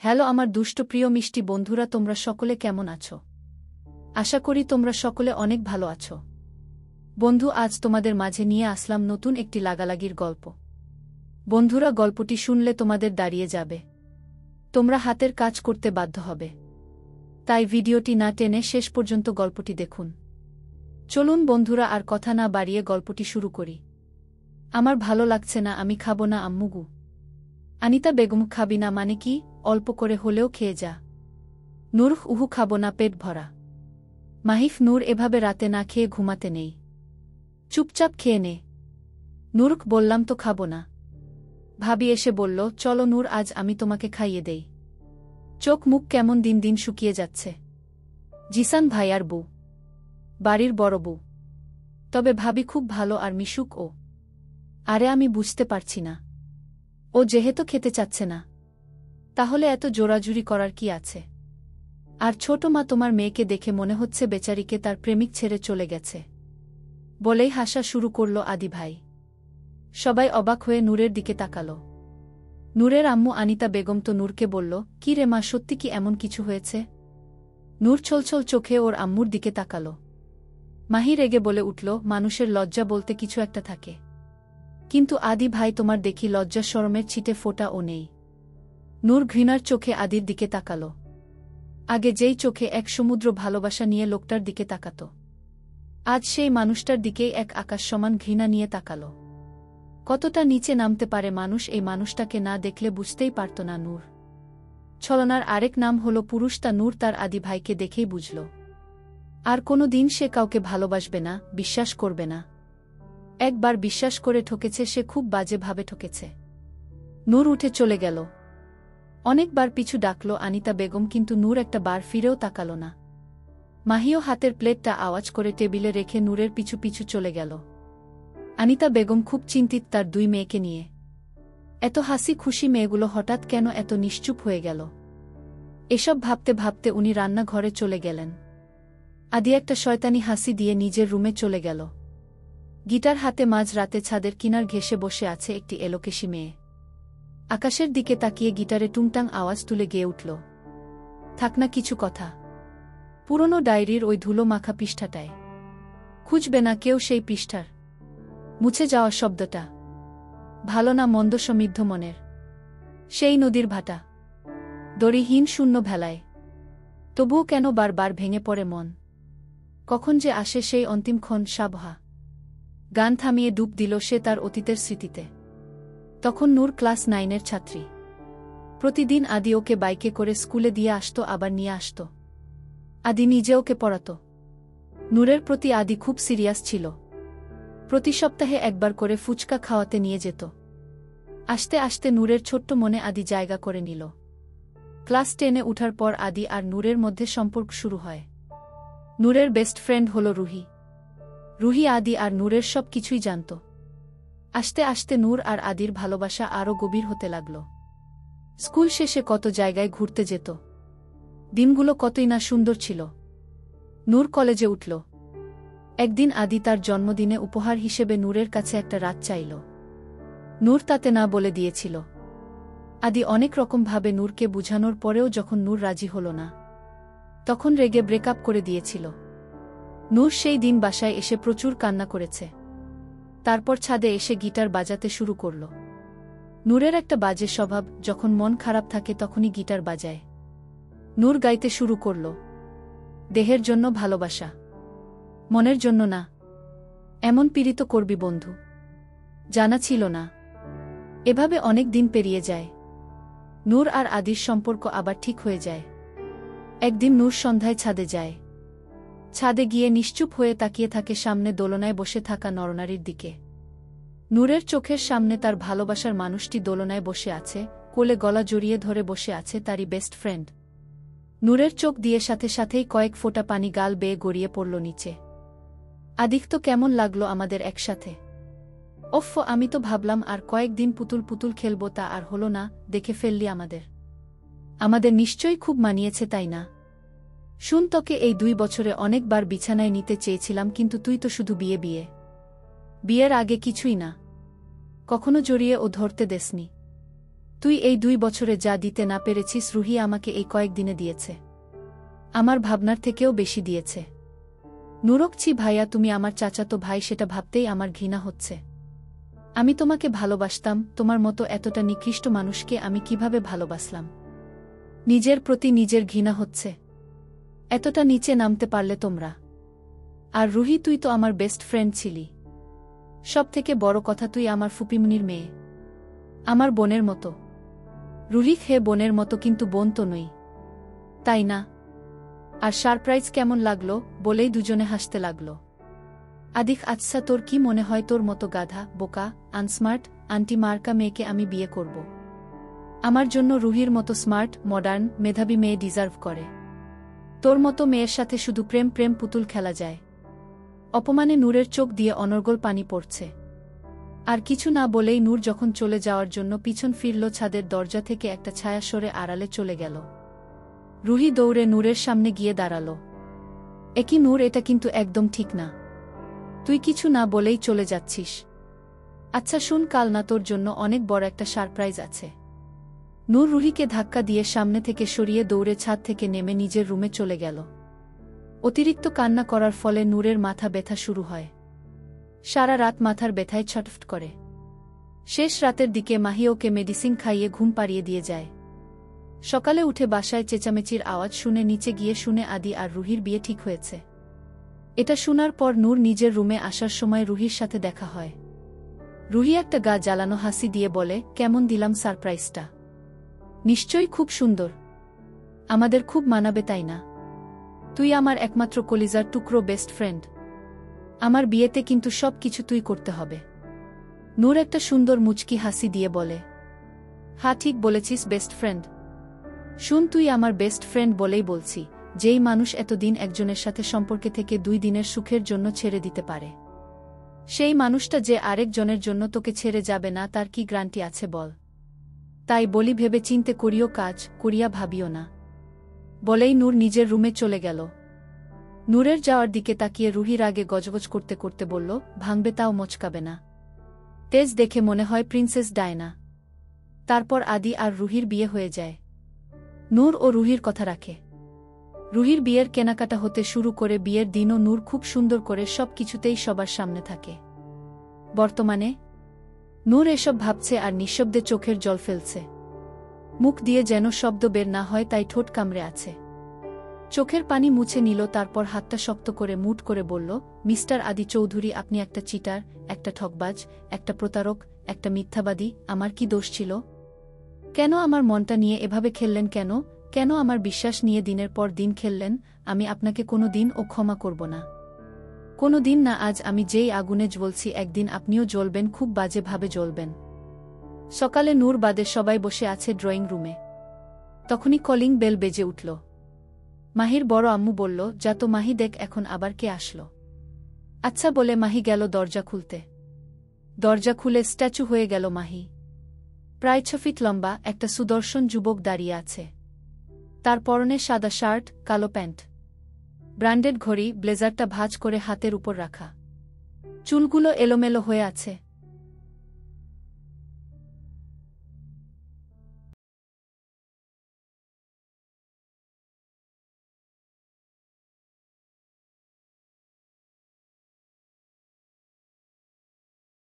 Hello আমার দুষ্ট প্রিয় মিষ্টি বন্ধুরা, তোমরা সকলে কেমন আছো? আশা করি তোমরা সকলে অনেক ভালো আছো। বন্ধু, আজ তোমাদের মাঝে নিয়ে আসলাম নতুন একটি লাগালাগির গল্প। বন্ধুরা, গল্পটি শুনলে তোমাদের দাঁড়িয়ে যাবে, তোমরা হাতের কাজ করতে বাধ্য হবে। তাই ভিডিওটি না টেনে শেষ পর্যন্ত গল্পটি দেখুন। চলুন বন্ধুরা, আর কথা না বাড়িয়ে গল্পটি শুরু করি। আমার ভালো লাগছে না, আমি খাবো না আম্মুগু। আনিতা বেগম, খাবি না মানে কি? অল্প করে হলেও খেয়ে যা। নূর, উহু খাবো না, পেট ভরা। মাহিফ, নূর এভাবে রাতে না খেয়ে ঘুমাতে নেই, চুপচাপ খেয়ে নে। নূর, বললাম তো খাবো না। ভাবি এসে বলল, চলো নূর, আজ আমি তোমাকে খাইয়ে দেই। চোখ মুখ কেমন দিন দিন শুকিয়ে যাচ্ছে। জিসান ভাইয়ার বউ, বাড়ির বড় বউ। তবে ভাবি খুব ভালো আর মিশুক ও। আরে আমি বুঝতে পারছি না, ও যেহেতু খেতে চাচ্ছে না, তাহলে এত জোরাজুরি করার কি আছে? আর ছোট মা, তোমার মেয়েকে দেখে মনে হচ্ছে বেচারিকে তার প্রেমিক ছেড়ে চলে গেছে, বলেই হাসা শুরু করল আদি ভাই। সবাই অবাক হয়ে নূরের দিকে তাকাল। নূরের আম্মু আনিতা বেগম তো নূরকে বলল, কি রে মা, সত্যি কি এমন কিছু হয়েছে? নূর ছলছল চোখে ওর আম্মুর দিকে তাকাল। মাহি রেগে বলে উঠল, মানুষের লজ্জা বলতে কিছু একটা থাকে, কিন্তু আদি ভাই তোমার দেখি লজ্জা শরমের ছিটে ফোঁটাও নেই। নূর ঘৃণার চোখে আদির দিকে তাকাল। আগে যেই চোখে এক সমুদ্র ভালোবাসা নিয়ে লোকটার দিকে তাকাত, আজ সেই মানুষটার দিকেই এক আকাশ সমান ঘৃণা নিয়ে তাকাল। কতটা নিচে নামতে পারে মানুষ, এই মানুষটাকে না দেখলে বুঝতেই পারত না নূর। ছলনার আরেক নাম হল পুরুষ, তা নূর তার আদি ভাইকে দেখেই বুঝল। আর কোনো দিন সে কাউকে ভালোবাসবে না, বিশ্বাস করবে না। একবার বিশ্বাস করে ঠকেছে সে, খুব বাজেভাবে ঠকেছে। নূর উঠে চলে গেল। অনেকবার পিছু ডাকল আনিতা বেগম, কিন্তু নূর একটা বার ফিরেও তাকাল না। মাহিও হাতের প্লেটটা আওয়াজ করে টেবিলে রেখে নূরের পিছু পিছু চলে গেল। আনিতা বেগম খুব চিন্তিত তার দুই মেয়েকে নিয়ে। এত হাসি খুশি মেয়েগুলো হঠাৎ কেন এত নিশ্চুপ হয়ে গেল? এসব ভাবতে ভাবতে উনি রান্নাঘরে চলে গেলেন। আদি একটা শয়তানি হাসি দিয়ে নিজের রুমে চলে গেল। গিটার হাতে মাঝ রাতে ছাদের কিনার ঘেঁষে বসে আছে একটি এলোকেশী মেয়ে। আকাশের দিকে তাকিয়ে গিটারে টুংটাং আওয়াজ তুলে গেয়ে উঠল, থাক না কিছু কথা। পুরনো ডায়েরির ওই ধুলো মাখা পৃষ্ঠাটায় খুঁজবে না কেউ সেই পৃষ্ঠার মুছে যাওয়া শব্দটা? ভালো না মন্দ সমৃদ্ধ মনের সেই নদীর ভাটা, দড়িহীন শূন্য ভেলায়। তবুও কেন বারবার ভেঙে পড়ে মন? কখন যে আসে সেই অন্তিম ক্ষণ? সাবহা গান থামিয়ে ডুব দিল সে তার অতীতের স্মৃতিতে। তখন নূর ক্লাস 9-এর ছাত্রী। প্রতিদিন আদি ওকে বাইকে করে স্কুলে দিয়ে আসত, আবার নিয়ে আসত। আদি নিজে ওকে পড়াত। নূরের প্রতি আদি খুব সিরিয়াস ছিল। প্রতি সপ্তাহে একবার করে ফুচকা খাওয়াতে নিয়ে যেত। আস্তে আস্তে নূরের ছোট্ট মনে আদি জায়গা করে নিল। ক্লাস 10-এ উঠার পর আদি আর নূরের মধ্যে সম্পর্ক শুরু হয়। নূরের বেস্ট ফ্রেন্ড হল রুহি। রুহি আদি আর নূরের সব কিছুই জানত। আস্তে আস্তে নূর আর আদির ভালোবাসা আরও গভীর হতে লাগল। স্কুল শেষে কত জায়গায় ঘুরতে যেত। দিনগুলো কতই না সুন্দর ছিল। নূর কলেজে উঠল। একদিন আদি তার জন্মদিনে উপহার হিসেবে নূরের কাছে একটা রাত চাইল। নূর তাতে না বলে দিয়েছিল। আদি অনেক রকমভাবে নূরকে বুঝানোর পরেও যখন নূর রাজি হল না, তখন রেগে ব্রেকআপ করে দিয়েছিল। নূর সেই দিন বাসায় এসে প্রচুর কান্না করেছে। তারপর ছাদে এসে গিটার বাজাতে শুরু করল। নূরের একটা বাজে স্বভাব, যখন মন খারাপ থাকে তখনই গিটার বাজায়। নূর গাইতে শুরু করল, দেহের জন্য ভালোবাসা, মনের জন্য না। এমন পীড়িত করবি বন্ধু, জানা ছিল না। এভাবে অনেক দিন পেরিয়ে যায়। নূর আর আদির সম্পর্ক আবার ঠিক হয়ে যায়। একদিন নূর সন্ধ্যায় ছাদে যায়। ছাদে গিয়ে নিশ্চুপ হয়ে তাকিয়ে থাকে সামনে দোলনায় বসে থাকা নরনারীর দিকে। নূরের চোখের সামনে তার ভালোবাসার মানুষটি দোলনায় বসে আছে, কোলে গলা জড়িয়ে ধরে বসে আছে তারই বেস্ট ফ্রেন্ড। নূরের চোখ দিয়ে সাথে সাথেই কয়েক ফোঁটা পানি গাল বেয়ে গড়িয়ে পড়ল নিচে। আদিক তো কেমন লাগলো আমাদের একসাথে। ওফ, আমি তো ভাবলাম আর কয়েকদিন পুতুল পুতুল খেলব, তা আর হলো না। দেখে ফেললি আমাদের নিশ্চয়ই খুব মানিয়েছে, তাই না? শুন, তোকে এই 2 বছরে অনেকবার বিছানায় নিতে চেয়েছিলাম, কিন্তু তুই তো শুধু বিয়ের আগে কিছুই না, কখনো জড়িয়ে ও ধরতে দেসনি। তুই এই 2 বছরে যা দিতে না পেরেছিস রুহি আমাকে এই কয়েকদিনে দিয়েছে। আমার ভাবনার থেকেও বেশি দিয়েছে। নুরকছি ভাইয়া, তুমি আমার চাচাতো ভাই, সেটা ভাবতেই আমার ঘৃণা হচ্ছে। আমি তোমাকে ভালোবাসতাম, তোমার মতো এতটা নিকৃষ্ট মানুষকে আমি কিভাবে ভালোবাসলাম। নিজের প্রতি নিজের ঘৃণা হচ্ছে। এতটা নিচে নামতে পারলে তোমরা। আর রুহি, তুই তো আমার বেস্ট ফ্রেন্ড ছিলি। সবথেকে বড় কথা, তুই আমার ফুপিমনির মেয়ে, আমার বোনের মতো। রুহি, হে বোনের মতো, কিন্তু বোন তো নই, তাই না? আর সারপ্রাইজ কেমন লাগলো বলেই দুজনে হাসতে লাগলো। আদিক, আচ্ছা তোর কি মনে হয় তোর মতো গাধা, বোকা, আনস্মার্ট, আন্টি মার্কা মেয়েকে আমি বিয়ে করব? আমার জন্য রুহির মতো স্মার্ট, মডার্ন, মেধাবী মেয়ে ডিজার্ভ করে। তোর মতো মেয়ের সাথে শুধু প্রেম প্রেম পুতুল খেলা যায়। অপমানে নূরের চোখ দিয়ে অনর্গল পানি পড়ছে। আর কিছু না বলেই নূর যখন চলে যাওয়ার জন্য পিছন ফিরল, ছাদের দরজা থেকে একটা ছায়া সরে আড়ালে চলে গেল। রুহি দৌড়ে নূরের সামনে গিয়ে দাঁড়াল। একই নূর, এটা কিন্তু একদম ঠিক না। তুই কিছু না বলেই চলে যাচ্ছিস। আচ্ছা শুন, কাল না তোর জন্য অনেক বড় একটা সারপ্রাইজ আছে। নূর রুহিকে ধাক্কা দিয়ে সামনে থেকে সরিয়ে দৌড়ে ছাদ থেকে নেমে নিজের রুমে চলে গেল। অতিরিক্ত কান্না করার ফলে নূরের মাথা ব্যথা শুরু হয়। সারা রাত মাথার ব্যথায় ছটফট করে। শেষ রাতের দিকে মাহি ওকে মেডিসিন খাইয়ে ঘুম পাড়িয়ে দিয়ে যায়। সকালে উঠে বাসায় চেঁচামেচির আওয়াজ শুনে নিচে গিয়ে শুনে আদি আর রুহির বিয়ে ঠিক হয়েছে। এটা শোনার পর নূর নিজের রুমে আসার সময় রুহির সাথে দেখা হয়। রুহি একটা গা জ্বালানো হাসি দিয়ে বলে, কেমন দিলাম সারপ্রাইজটা? নিশ্চয়ই খুব সুন্দর। আমাদের খুব মানাবে, তাই না? তুই আমার একমাত্র কলিজার টুকরো বেস্ট ফ্রেন্ড। আমার বিয়েতে কিন্তু সব কিছু তুই করতে হবে। নূর একটা সুন্দর মুচকি হাসি দিয়ে বলে, হ্যাঁ ঠিক বলেছিস বেস্ট ফ্রেন্ড। শুন, তুই আমার বেস্ট ফ্রেন্ড বলেই বলছি। যেই মানুষ এতদিন একজনের সাথে সম্পর্কে থেকে 2 দিনের সুখের জন্য ছেড়ে দিতে পারে, সেই মানুষটা যে আরেকজনের জন্য তোকে ছেড়ে যাবে না, তার কি গ্যারান্টি আছে বল? তাই বলি, ভেবে চিন্তে করিও কাজ, করিয়া ভাবিও না। বলেই নূর নিজের রুমে চলে গেল। নূরের যাওয়ার দিকে তাকিয়ে রুহি রাগে গজগজ করতে করতে বলল, ভাঙবে তাও মচকাবে না। তেজ দেখে মনে হয় প্রিন্সেস ডায়না। তারপর আদি আর রুহির বিয়ে হয়ে যায়। নূর ও রুহির কথা রাখে। রুহির বিয়ের কেনাকাটা হতে শুরু করে বিয়ের দিনও নূর খুব সুন্দর করে সব কিছুতেই সবার সামনে থাকে। বর্তমানে নূর এসব ভাবছে আর নিঃশব্দে চোখের জল ফেলছে। মুখ দিয়ে যেন শব্দ বের না হয় তাই ঠোঁট কামড়ে আছে। চোখের পানি মুছে নিল, তারপর হাতটা শক্ত করে মুট করে বলল, মিস্টার আদি চৌধুরী, আপনি একটা চিটার, একটা ঠকবাজ, একটা প্রতারক, একটা মিথ্যাবাদী। আমার কি দোষ ছিল? কেন আমার মনটা নিয়ে এভাবে খেললেন? কেন কেন আমার বিশ্বাস নিয়ে দিনের পর দিন খেললেন? আমি আপনাকে কোনো দিন ও ক্ষমা করব না। কোনো দিন না। আজ আমি যেই আগুনে জ্বলছি, একদিন আপনিও জ্বলবেন, খুব বাজেভাবে জ্বলবেন। সকালে নূর বাদে সবাই বসে আছে ড্রয়িং রুমে। তখনই কলিং বেল বেজে উঠল। মাহির বড় আম্মু বলল, যা তো মাহি, দেখ এখন আবার কে আসলো। আচ্ছা বলে মাহি গেল দরজা খুলতে। দরজা খুলে স্ট্যাচু হয়ে গেল মাহি। প্রায় 6 ফিট লম্বা একটা সুদর্শন যুবক দাঁড়িয়ে আছে। তার পরনে সাদা শার্ট, কালো প্যান্ট, ব্র্যান্ডেড ঘড়ি, ব্লেজারটা ভাঁজ করে হাতের উপর রাখা। চুলগুলো এলোমেলো হয়ে আছে।